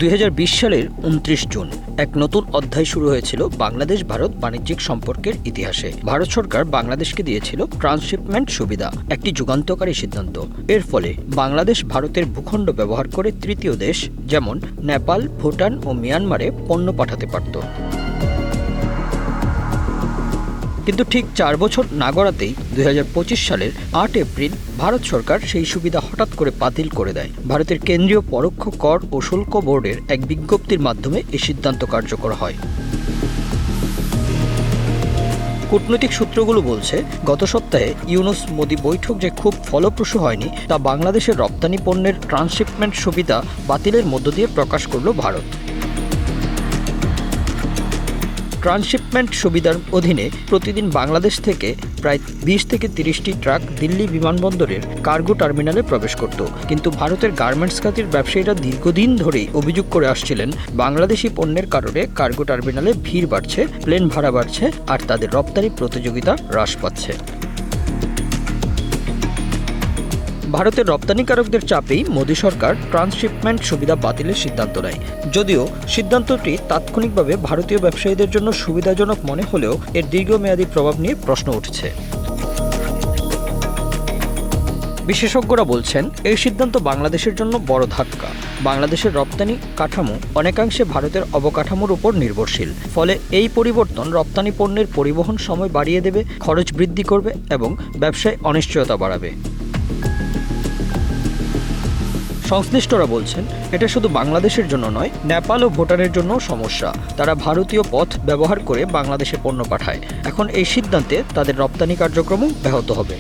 2020 সালের 29 জুন এক নতুন অধ্যায় শুরু হয়েছিল বাংলাদেশ ভারত বাণিজ্যিক সম্পর্কের ইতিহাসে। ভারত সরকার বাংলাদেশকে দিয়েছিল ট্রান্সশিপমেন্ট সুবিধা, একটি যুগান্তকারী সিদ্ধান্ত। এর ফলে বাংলাদেশ ভারতের ভূখণ্ড ব্যবহার করে তৃতীয় দেশ যেমন নেপাল, ভুটান ও মিয়ানমারে পণ্য পাঠাতে পারত। কিন্তু ঠিক 4 বছর না গড়াতেই 2025 সালের 8 এপ্রিল ভারত সরকার সেই সুবিধা হঠাৎ করে বাতিল করে দেয়। ভারতের কেন্দ্রীয় পরোক্ষ কর ও শুল্ক বোর্ডের এক বিজ্ঞপ্তির মাধ্যমে এই সিদ্ধান্ত কার্যকর হয়। কূটনৈতিক সূত্রগুলো বলছে, গত সপ্তাহে ইউনুস-মোদি বৈঠক যে খুব ফলপ্রসূ হয়নি তা বাংলাদেশের রপ্তানি পণ্যের ট্রান্সশিপমেন্ট সুবিধা বাতিলের মধ্য দিয়ে প্রকাশ করল ভারত। ট্রান্সশিপমেন্ট সুবিধার অধীনে প্রতিদিন বাংলাদেশ থেকে প্রায় 20 থেকে 30টি ট্রাক দিল্লি বিমানবন্দরের কার্গো টার্মিনালে প্রবেশ করত। কিন্তু ভারতের গার্মেন্টস খাতের ব্যবসায়ীরা দীর্ঘদিন ধরেই অভিযোগ করে আসছিলেন, বাংলাদেশি পণ্যের কারণে কার্গো টার্মিনালে ভিড় বাড়ছে, প্লেন ভাড়া বাড়ছে আর তাদের রপ্তানি প্রতিযোগিতা হ্রাস পাচ্ছে। ভারতের রপ্তানিকারকদের চাপেই মোদী সরকার ট্রান্সশিপমেন্ট সুবিধা বাতিলের সিদ্ধান্ত নেয়। যদিও সিদ্ধান্তটি তাৎক্ষণিকভাবে ভারতীয় ব্যবসায়ীদের জন্য সুবিধাজনক মনে হলেও এর দীর্ঘমেয়াদী প্রভাব নিয়ে প্রশ্ন উঠছে। বিশেষজ্ঞরা বলছেন, এই সিদ্ধান্ত বাংলাদেশের জন্য বড় ধাক্কা। বাংলাদেশের রপ্তানি কাঠামো অনেকাংশে ভারতের অবকাঠামোর উপর নির্ভরশীল। ফলে এই পরিবর্তন রপ্তানি পণ্যের পরিবহন সময় বাড়িয়ে দেবে, খরচ বৃদ্ধি করবে এবং ব্যবসায় অনিশ্চয়তা বাড়াবে। সংশ্লিষ্টরা বলছেন, এটা শুধু বাংলাদেশের জন্য নয়, নেপাল ও ভুটানের জন্যও সমস্যা। তারা ভারতীয় পথ ব্যবহার করে বাংলাদেশে পণ্য পাঠায়। এখন এই সিদ্ধান্তে তাদের রপ্তানি কার্যক্রমও ব্যাহত হবে।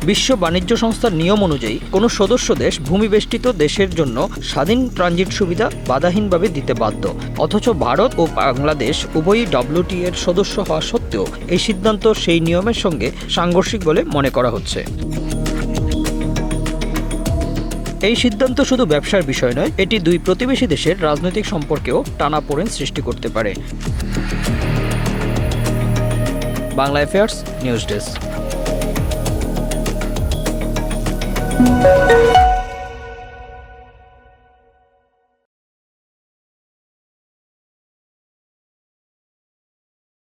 বিশ্ব বাণিজ্য সংস্থার নিয়ম অনুযায়ী কোনো সদস্য দেশ ভূমিবেষ্টিত দেশের জন্য স্বাধীন ট্রানজিট সুবিধা বাধাহীনভাবে দিতে বাধ্য। অথচ ভারত ও বাংলাদেশ উভয়ই WTO এর সদস্য হওয়া সত্ত্বেও এই সিদ্ধান্ত সেই নিয়মের সঙ্গে সাংঘর্ষিক বলে মনে করা হচ্ছে। এই সিদ্ধান্ত শুধু ব্যবসার বিষয় নয়, এটি দুই প্রতিবেশী দেশের রাজনৈতিক সম্পর্কেও টানাপোড়েন সৃষ্টি করতে পারে। Bangla affairs news desk.